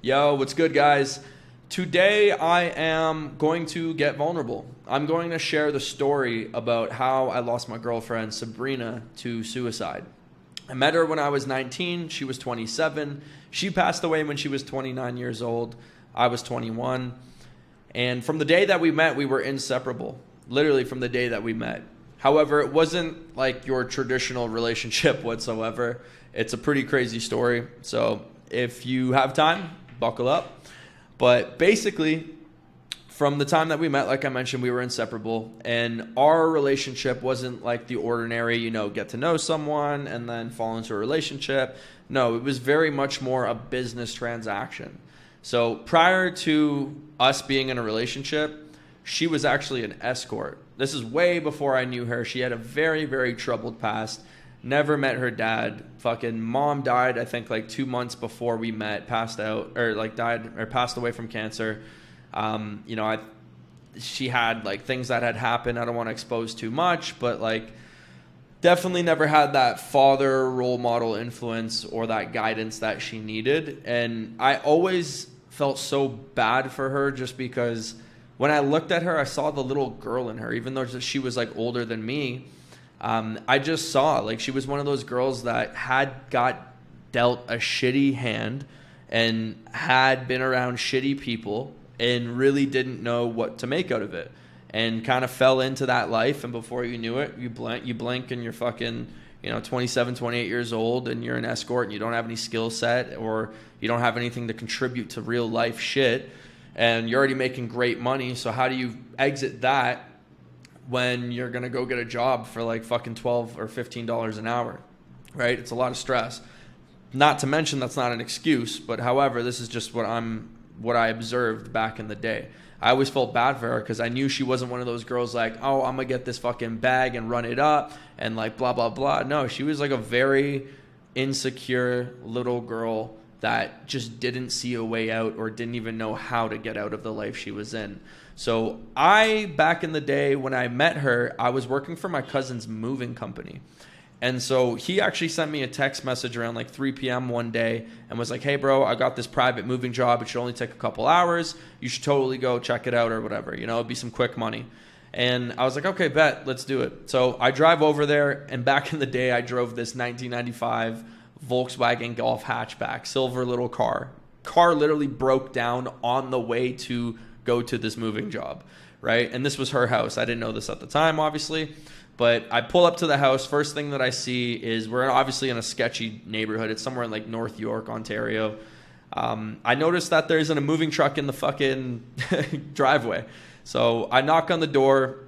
Yo, what's good, guys? Today I am going to get vulnerable. I'm going to share the story about how I lost my girlfriend, Sabrina, to suicide. I met her when I was 19. She was 27. She passed away when she was 29 years old. I was 21. And from the day that we met, we were inseparable. Literally from the day that we met. However, it wasn't like your traditional relationship whatsoever. It's a pretty crazy story. So if you have time, buckle up. But basically, from the time that we met, like I mentioned, we were inseparable. And our relationship wasn't like the ordinary, get to know someone and then fall into a relationship. No, it was very much more a business transaction. So prior to us being in a relationship, she was actually an escort. This is way before I knew her. She had a very, very troubled past. Never met her dad. Fucking mom died, I think, like 2 months before we met. Passed out, or like died, or passed away from cancer. She had like things that had happened. I don't want to expose too much, but like definitely never had that father role model influence or that guidance that she needed. And I always felt so bad for her just because when I looked at her, I saw the little girl in her, even though she was like older than me. I just saw like she was one of those girls that had got dealt a shitty hand and had been around shitty people and really didn't know what to make out of it and kind of fell into that life. And before you knew it, you blink and you're fucking, 27, 28 years old and you're an escort and you don't have any skill set or you don't have anything to contribute to real life shit and you're already making great money. So how do you exit that when you're going to go get a job for like fucking $12 or $15 an hour, right? It's a lot of stress. Not to mention that's not an excuse, but however, this is just what I observed back in the day. I always felt bad for her because I knew she wasn't one of those girls like, oh, I'm going to get this fucking bag and run it up and like blah, blah, blah. No, she was like a very insecure little girl that just didn't see a way out or didn't even know how to get out of the life she was in. So back in the day when I met her, I was working for my cousin's moving company. And so he actually sent me a text message around like 3 p.m. one day and was like, hey, bro, I got this private moving job. It should only take a couple hours. You should totally go check it out or whatever. It'd be some quick money. And I was like, okay, bet, let's do it. So I drive over there. And back in the day, I drove this 1995 Volkswagen Golf hatchback, silver little car. Car literally broke down on the way to go to this moving job, right? And this was her house. I didn't know this at the time, obviously. But I pull up to the house. First thing that I see is we're obviously in a sketchy neighborhood. It's somewhere in like North York, Ontario. I noticed that there isn't a moving truck in the fucking driveway. So I knock on the door.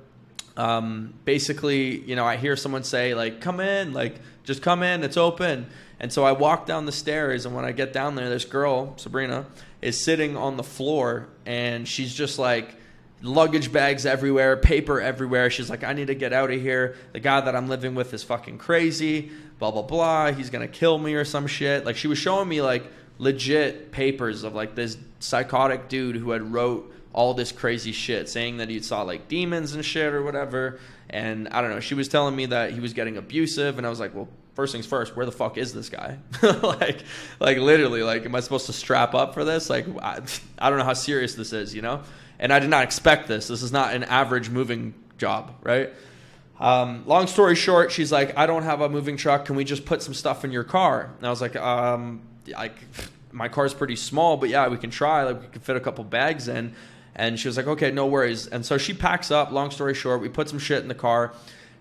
Basically, I hear someone say like, come in, like just come in, it's open. And so I walk down the stairs, and when I get down there, this girl, Sabrina, is sitting on the floor, and she's just like, luggage bags everywhere, paper everywhere. She's like, I need to get out of here. The guy that I'm living with is fucking crazy, blah, blah, blah. He's going to kill me or some shit. Like, she was showing me like legit papers of like this psychotic dude who had wrote all this crazy shit saying that he saw like demons and shit or whatever. And I don't know. She was telling me that he was getting abusive. And I was like, well, first things first, where the fuck is this guy? like literally, like, am I supposed to strap up for this? Like, I don't know how serious this is, And I did not expect this. This is not an average moving job, right? Long story short, she's like, I don't have a moving truck. Can we just put some stuff in your car? And I was like, my car's pretty small, but yeah, we can try. Like, we can fit a couple bags in. And she was like, okay, no worries. And so she packs up. Long story short, we put some shit in the car.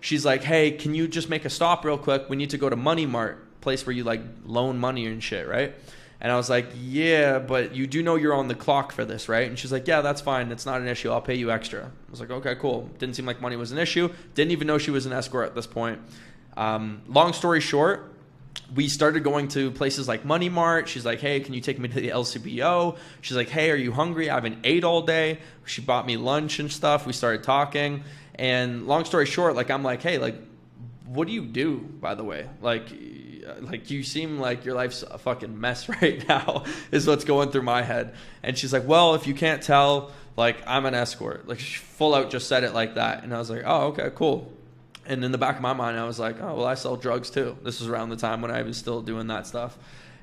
She's like, hey, can you just make a stop real quick? We need to go to Money Mart, place where you like loan money and shit, right? And I was like, yeah, but you do know you're on the clock for this, right? And she's like, yeah, that's fine. It's not an issue. I'll pay you extra. I was like, okay, cool. Didn't seem like money was an issue. Didn't even know she was an escort at this point. Long story short, we started going to places like Money Mart. She's like, hey, can you take me to the LCBO? She's like, hey, are you hungry? I haven't ate all day. She bought me lunch and stuff. We started talking. And long story short, like, I'm like, hey, like, what do you do, by the way? Like you seem like your life's a fucking mess right now is what's going through my head. And she's like, well, if you can't tell, like, I'm an escort. Like, she full out just said it like that. And I was like, oh, okay, cool. And in the back of my mind, I was like, oh, well, I sell drugs too. This was around the time when I was still doing that stuff.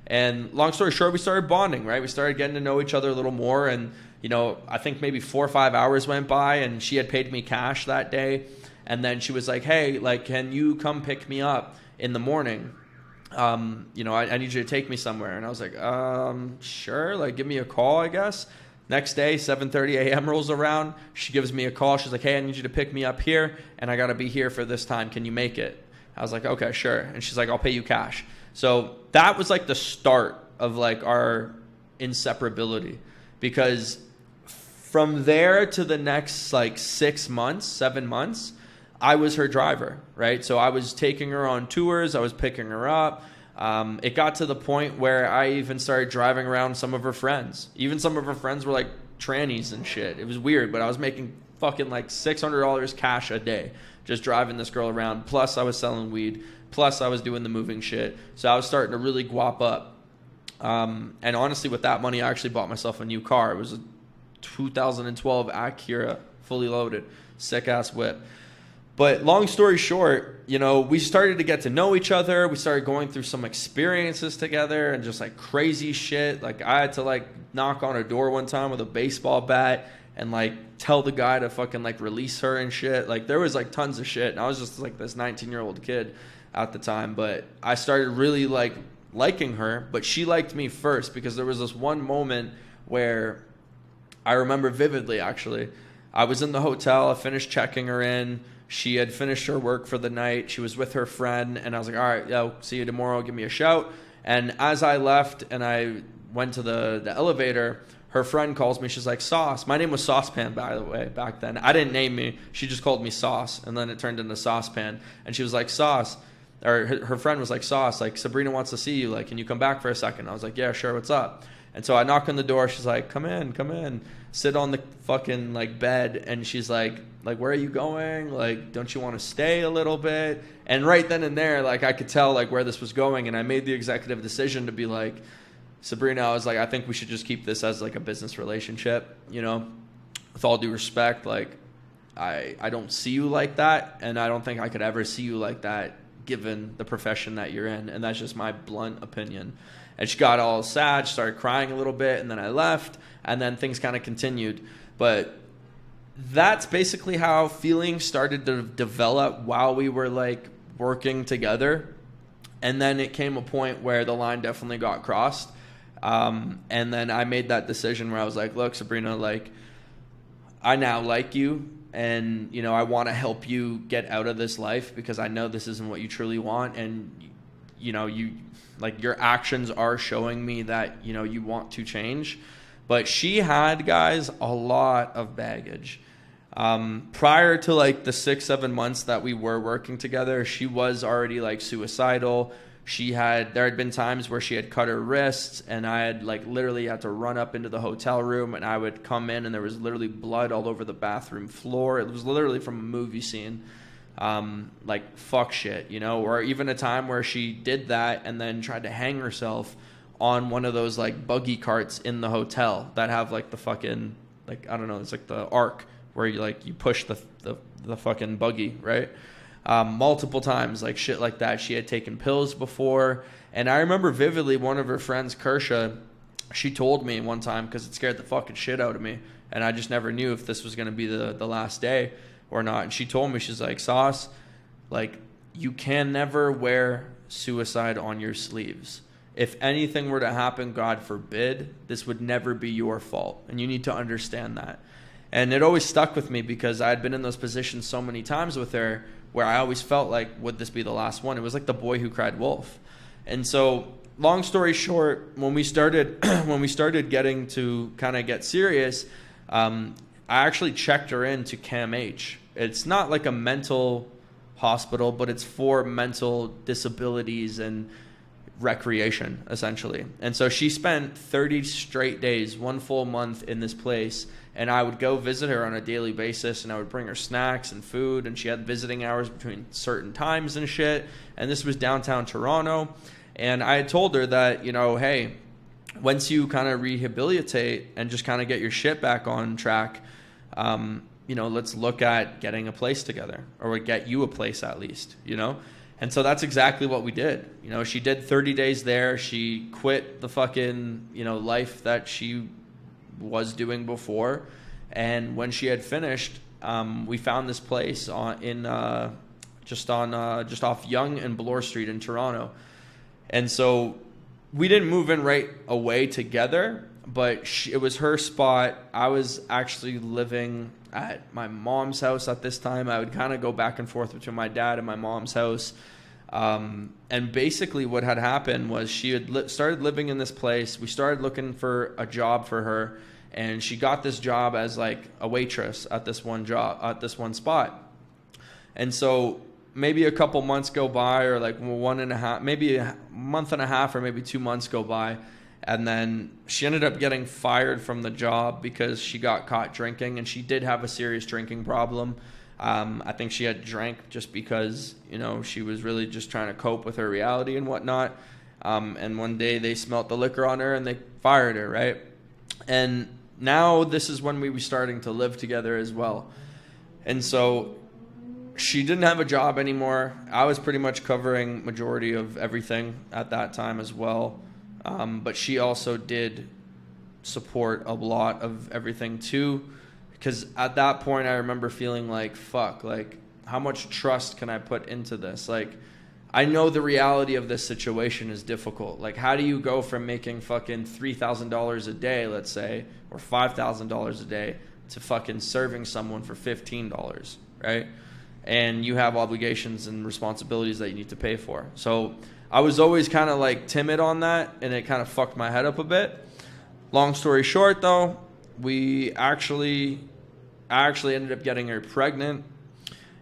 And long story short, we started bonding, right? We started getting to know each other a little more. And, you know, I think maybe 4 or 5 hours went by and she had paid me cash that day. And then she was like, hey, like, can you come pick me up in the morning? You know, I need you to take me somewhere. And I was like, sure. Like, give me a call, I guess. Next day, 7:30 a.m. rolls around. She gives me a call. She's like, hey, I need you to pick me up here, and I got to be here for this time. Can you make it? I was like, okay, sure. And she's like, I'll pay you cash. So that was like the start of like our inseparability, because from there to the next like 6 months, 7 months, I was her driver, right? So I was taking her on tours. I was picking her up. It got to the point where I even started driving around some of her friends. Even some of her friends were like trannies and shit. It was weird, but I was making fucking like $600 cash a day just driving this girl around. Plus I was selling weed. Plus I was doing the moving shit. So I was starting to really guap up. And honestly, with that money, I actually bought myself a new car. It was a 2012 Acura, fully loaded, sick ass whip. But long story short, you know, we started to get to know each other. We started going through some experiences together and just like crazy shit. Like I had to like knock on a door one time with a baseball bat and like tell the guy to fucking like release her and shit. Like there was like tons of shit. And I was just like this 19-year-old kid at the time. But I started really like liking her. But she liked me first, because there was this one moment where I remember vividly, actually. I was in the hotel. I finished checking her in. She had finished her work for the night. She was with her friend. And I was like, all right, yo, see you tomorrow. Give me a shout. And as I left and I went to the elevator, her friend calls me. She's like, Sauce. My name was Saucepan, by the way, back then. I didn't name me. She just called me Sauce. And then it turned into Saucepan. And she was like, Sauce. Or her friend was like, Sauce, like, Sabrina wants to see you. Like, can you come back for a second? I was like, yeah, sure. What's up? And so I knock on the door. She's like, come in. Sit on the fucking like bed. And she's like, where are you going? Like, don't you want to stay a little bit? And right then and there, like, I could tell like where this was going. And I made the executive decision to be like, Sabrina, I was like, I think we should just keep this as like a business relationship, you know, with all due respect. Like, I don't see you like that. And I don't think I could ever see you like that given the profession that you're in. And that's just my blunt opinion. And she got all sad, started crying a little bit, and then I left, and then things kind of continued. But that's basically how feelings started to develop while we were like working together. And then it came a point where the line definitely got crossed. And then I made that decision where I was like, look, Sabrina, like, I now like you, and, you know, I want to help you get out of this life, because I know this isn't what you truly want. And, you know, like, your actions are showing me that, you know, you want to change. But she had, guys, a lot of baggage. Prior to like the 6-7 months that we were working together, she was already like suicidal. There had been times where she had cut her wrists, and I had like literally had to run up into the hotel room, and I would come in and there was literally blood all over the bathroom floor. It was literally from a movie scene. Like, fuck shit, you know. Or even a time where she did that and then tried to hang herself on one of those like buggy carts in the hotel that have like the fucking, like, I don't know, it's like the arc where you push the fucking buggy, right? Multiple times, like shit like that. She had taken pills before. And I remember vividly one of her friends, Kersha, she told me one time, because it scared the fucking shit out of me, and I just never knew if this was going to be the last day or not. And she told me, she's like, Sauce, like, you can never wear suicide on your sleeves. If anything were to happen, God forbid, this would never be your fault. And you need to understand that. And it always stuck with me, because I had been in those positions so many times with her where I always felt like, would this be the last one? It was like the boy who cried wolf. And so, long story short, when we started getting to kind of get serious, I actually checked her into CAMH. It's not like a mental hospital, but it's for mental disabilities and recreation, essentially. And so she spent 30 straight days, 1 full month in this place. And I would go visit her on a daily basis, and I would bring her snacks and food, and she had visiting hours between certain times and shit. And this was downtown Toronto. And I had told her that, you know, hey, once you kind of rehabilitate and just kind of get your shit back on track, you know, let's look at getting a place together, or get you a place at least, you know? And so that's exactly what we did. You know, she did 30 days there. She quit the fucking, you know, life that she was doing before. And when she had finished, we found this place just off Yonge and Bloor Street in Toronto. And so we didn't move in right away together, but it was her spot. I was actually living at my mom's house at this time. I would kind of go back and forth between my dad and my mom's house. And basically what had happened was she had started living in this place. We started looking for a job for her, and she got this job as like a waitress at this one spot. And so maybe a couple months go by, or like 1.5, maybe a month and a half, or maybe 2 months go by. And then she ended up getting fired from the job because she got caught drinking, and she did have a serious drinking problem. I think she had drank just because, you know, she was really just trying to cope with her reality and whatnot. And one day they smelt the liquor on her and they fired her, right? And now this is when we were starting to live together as well. And so she didn't have a job anymore. I was pretty much covering majority of everything at that time as well. But she also did support a lot of everything too, because at that point I remember feeling like, fuck, like how much trust can I put into this? Like, I know the reality of this situation is difficult. Like, how do you go from making fucking $3,000 a day, let's say, or $5,000 a day, to fucking serving someone for $15, right? And you have obligations and responsibilities that you need to pay for. So I was always kind of like timid on that, and it kind of fucked my head up a bit. Long story short, though, I actually ended up getting her pregnant.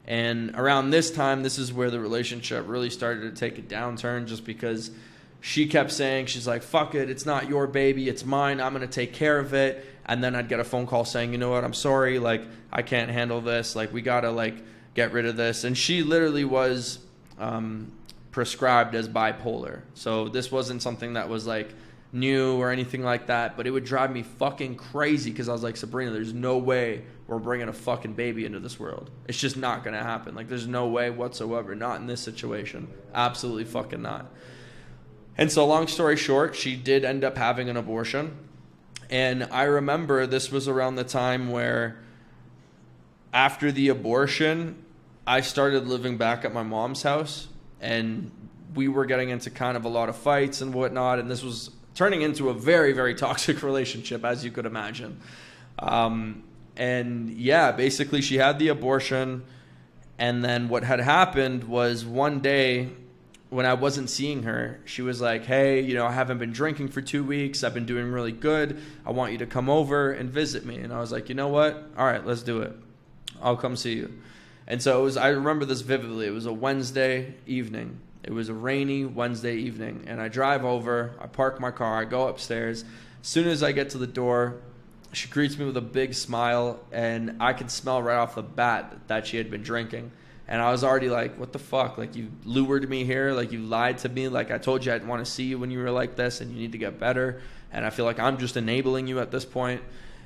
And around this time, this is where the relationship really started to take a downturn, just because she kept saying, she's like, fuck it, it's not your baby, it's mine, I'm going to take care of it. And then I'd get a phone call saying, you know what, I'm sorry, like, I can't handle this, like, we got to, like, get rid of this. And she literally was prescribed as bipolar. So this wasn't something that was, like, new or anything like that, but it would drive me fucking crazy, because I was like, Sabrina, there's no way we're bringing a fucking baby into this world. It's just not gonna happen. Like, there's no way whatsoever. Not in this situation. Absolutely fucking not. And so long story short, she did end up having an abortion. And I remember this was around the time where after the abortion, I started living back at my mom's house, and we were getting into kind of a lot of fights and whatnot, and this was turning into a very, very toxic relationship, as you could imagine. And yeah, basically she had the abortion, and then what had happened was one day when I wasn't seeing her, she was like, hey, you know, I haven't been drinking for 2 weeks. I've been doing really good. I want you to come over and visit me. And I was like, you know what? All right, let's do it. I'll come see you. And so I remember this vividly. It was a Wednesday evening. It was a rainy Wednesday evening, and I drive over, I park my car, I go upstairs. As soon as I get to the door, she greets me with a big smile, and I could smell right off the bat that she had been drinking. And I was already like, what the fuck? Like, you lured me here, like, you lied to me, like, I told you I didn't want to see you when you were like this, and you need to get better, and I feel like I'm just enabling you at this point.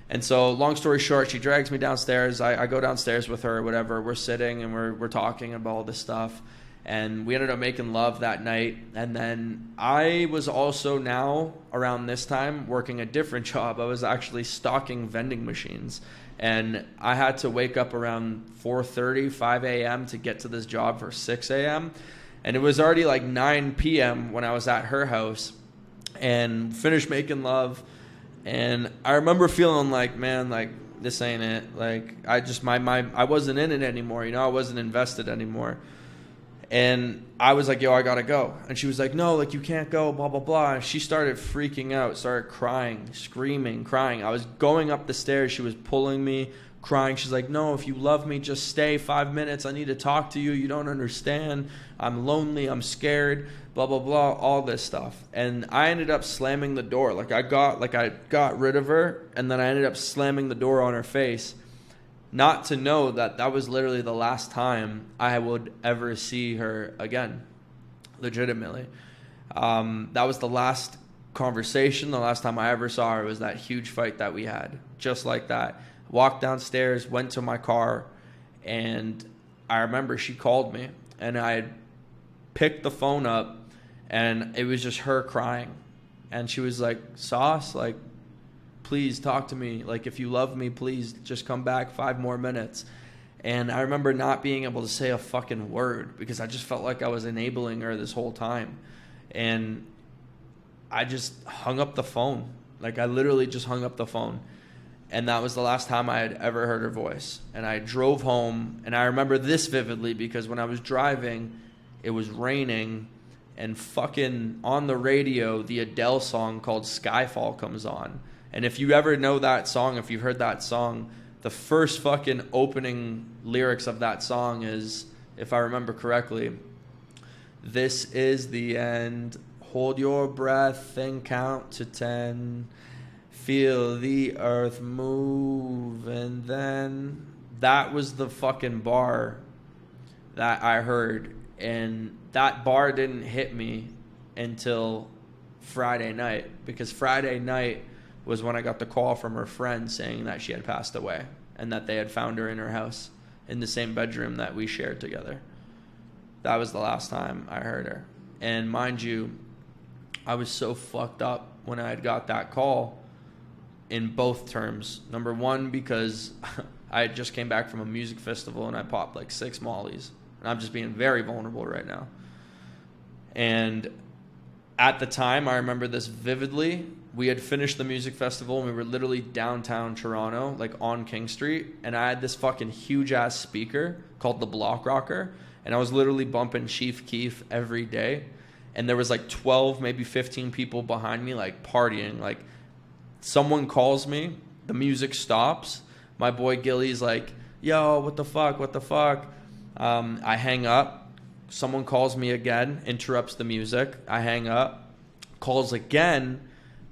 And so, long story short, she drags me downstairs. I go downstairs with her or whatever. We're sitting, and we're talking about all this stuff. And we ended up making love that night. And then I was also now, around this time, working a different job. I was actually stocking vending machines. And I had to wake up around 4:30, 5 a.m. to get to this job for 6 a.m. And it was already like 9 p.m. when I was at her house and finished making love. And I remember feeling like, man, like, this ain't it. Like, I wasn't in it anymore. You know, I wasn't invested anymore. And I was like, yo, I gotta go. And she was like, no, like, you can't go, blah, blah, blah. And she started freaking out, started crying, screaming, crying. I was going up the stairs. She was pulling me, crying. She's like, no, if you love me, just stay 5 minutes. I need to talk to you. You don't understand. I'm lonely. I'm scared, blah, blah, blah, all this stuff. And I ended up slamming the door. I got rid of her, and then I ended up slamming the door on her face. Not to know that that was literally the last time I would ever see her again, legitimately. That was the last conversation, the last time I ever saw her was that huge fight that we had, just like that. Walked downstairs, went to my car, and I remember she called me, and I had picked the phone up, and it was just her crying. And she was like, Sauce, like, please talk to me. Like, if you love me, please just come back 5 more minutes. And I remember not being able to say a fucking word because I just felt like I was enabling her this whole time. And I just hung up the phone. Like, I literally just hung up the phone. And that was the last time I had ever heard her voice. And I drove home, and I remember this vividly because when I was driving, it was raining, and fucking on the radio, the Adele song called Skyfall comes on. And if you ever know that song, if you've heard that song, the first fucking opening lyrics of that song is, if I remember correctly, "This is the end. Hold your breath and count to 10. Feel the earth move." And then that was the fucking bar that I heard. And that bar didn't hit me until Friday night, because Friday night was when I got the call from her friend saying that she had passed away and that they had found her in her house in the same bedroom that we shared together. That was the last time I heard her. And mind you, I was so fucked up when I had got that call in both terms. Number one, because I had just came back from a music festival and I popped like 6 mollies. And I'm just being very vulnerable right now. And at the time, I remember this vividly. We had finished the music festival and we were literally downtown Toronto, like on King Street. And I had this fucking huge ass speaker called the Block Rocker. And I was literally bumping Chief Keef every day. And there was like 12, maybe 15 people behind me, like partying. Like, someone calls me, the music stops. My boy Gilly's like, "Yo, what the fuck? I hang up. Someone calls me again, interrupts the music. I hang up. Calls again.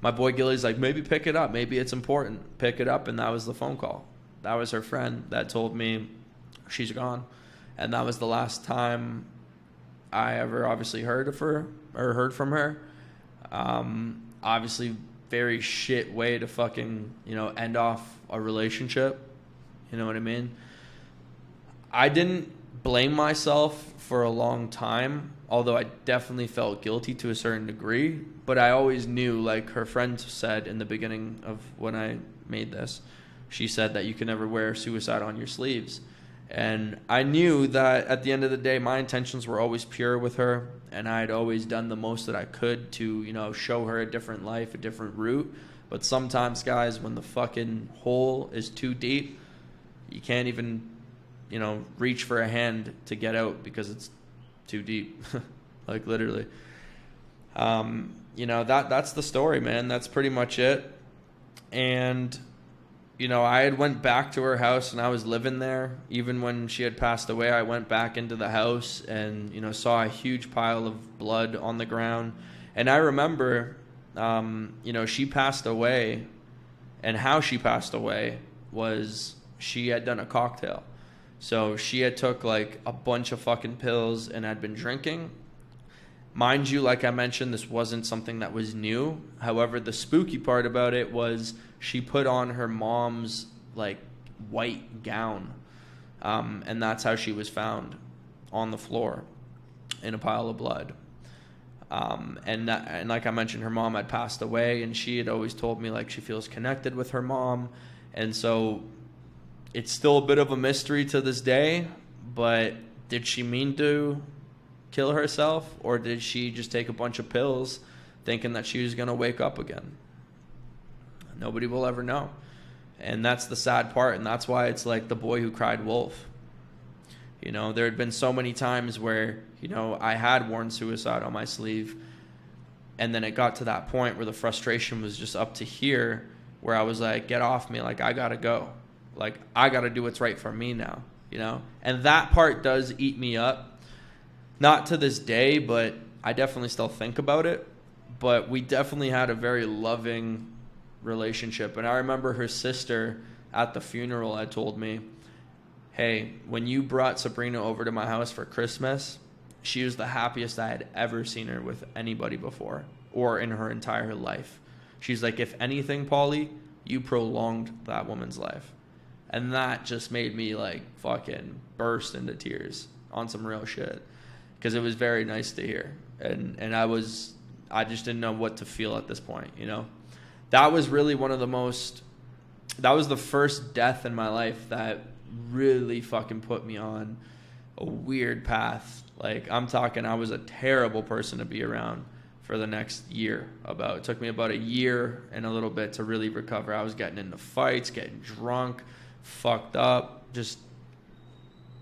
My boy Gilly's like, "Maybe pick it up. Maybe it's important. Pick it up." And that was the phone call. That was her friend that told me she's gone. And that was the last time I ever obviously heard of her or heard from her. Obviously, very shit way to fucking, end off a relationship. You know what I mean? I didn't blame myself for a long time, although I definitely felt guilty to a certain degree. But I always knew, like her friend said in the beginning of when I made this, she said that you can never wear suicide on your sleeves. And I knew that at the end of the day, my intentions were always pure with her. And I had always done the most that I could to, show her a different life, a different route. But sometimes, guys, when the fucking hole is too deep, you can't even, reach for a hand to get out because it's too deep. Like, literally. That's the story, man. That's pretty much it. And I had went back to her house and I was living there. Even when she had passed away, I went back into the house and, saw a huge pile of blood on the ground. And I remember, she passed away, and how she passed away was she had done a cocktail. So she had took like a bunch of fucking pills and had been drinking. Mind you, like I mentioned, this wasn't something that was new. However, the spooky part about it was she put on her mom's like white gown, and that's how she was found on the floor in a pile of blood. And like I mentioned, her mom had passed away, and she had always told me like she feels connected with her mom, and so it's still a bit of a mystery to this day. But did she mean to kill herself, or did she just take a bunch of pills thinking that she was going to wake up again? Nobody will ever know. And that's the sad part, and that's why it's like the boy who cried wolf. There had been so many times where, I had worn suicide on my sleeve, and then it got to that point where the frustration was just up to here, where I was like, get off me, like, I gotta go. Like, I gotta do what's right for me now, And that part does eat me up. Not to this day, but I definitely still think about it. But we definitely had a very loving relationship. And I remember her sister at the funeral had told me, hey, when you brought Sabrina over to my house for Christmas, she was the happiest I had ever seen her with anybody before, or in her entire life. She's like, if anything, Paulie, you prolonged that woman's life. And that just made me like fucking burst into tears on some real shit. because it was very nice to hear. And I just didn't know what to feel at this point, you know. That was really that was the first death in my life that really fucking put me on a weird path. Like, I'm talking, I was a terrible person to be around for the next year. It took me about a year and a little bit to really recover. I was getting into fights, getting drunk, fucked up, just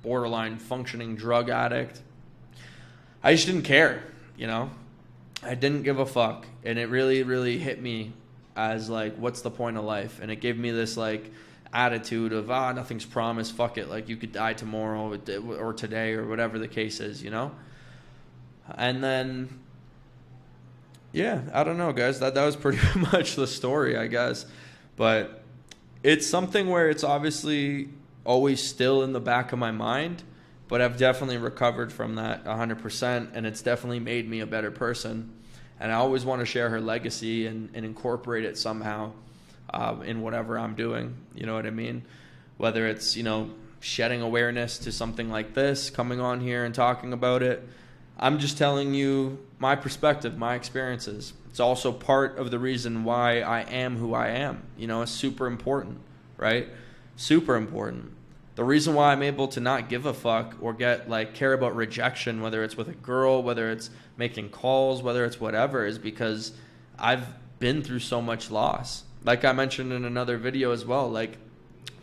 borderline functioning drug addict. I just didn't care, you know. I didn't give a fuck, and it really, really hit me as like, what's the point of life? And it gave me this like attitude of, nothing's promised, fuck it, like you could die tomorrow or today or whatever the case is, you know. And then, yeah, I don't know, guys, that was pretty much the story, I guess. But it's something where it's obviously always still in the back of my mind, but I've definitely recovered from that 100%, and it's definitely made me a better person. And I always want to share her legacy and incorporate it somehow in whatever I'm doing. You know what I mean? Whether it's, you know, shedding awareness to something like this, coming on here and talking about it. I'm just telling you my perspective, my experiences. It's also part of the reason why I am who I am. You know, it's super important, right? Super important. The reason why I'm able to not give a fuck or care about rejection, whether it's with a girl, whether it's making calls, whether it's whatever, is because I've been through so much loss. Like I mentioned in another video as well, like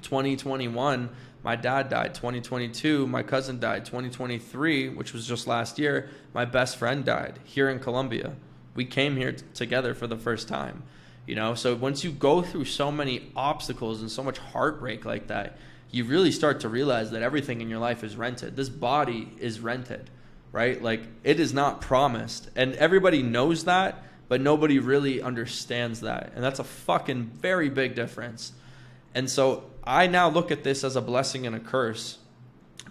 2021, my dad died. 2022, my cousin died. 2023, which was just last year, my best friend died here in Colombia. We came here together for the first time, you know? So once you go through so many obstacles and so much heartbreak like that, you really start to realize that everything in your life is rented. This body is rented, right? Like, it is not promised. And everybody knows that, but nobody really understands that. And that's a fucking very big difference. And so I now look at this as a blessing and a curse,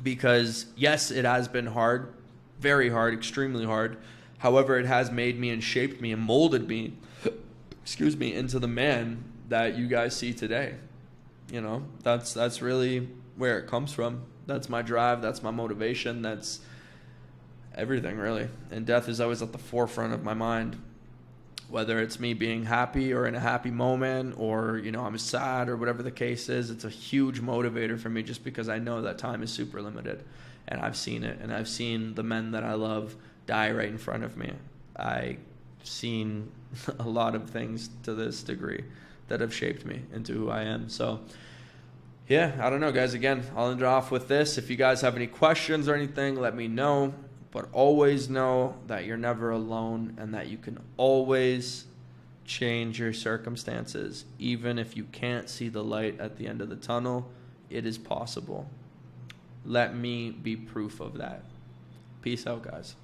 because yes, it has been hard, very hard, extremely hard. However, it has made me and shaped me and molded me, into the man that you guys see today. You know, that's really where it comes from. That's my drive. That's my motivation. That's everything, really. And death is always at the forefront of my mind, whether it's me being happy or in a happy moment, or, you know, I'm sad or whatever the case is. It's a huge motivator for me, just because I know that time is super limited, and I've seen it, and I've seen the men that I love die right in front of me. I've seen a lot of things to this degree that have shaped me into who I am. So yeah, I don't know, guys. Again, I'll end it off with this. If you guys have any questions or anything, let me know. But always know that you're never alone, and that you can always change your circumstances. Even if you can't see the light at the end of the tunnel, it is possible. Let me be proof of that. Peace out, guys.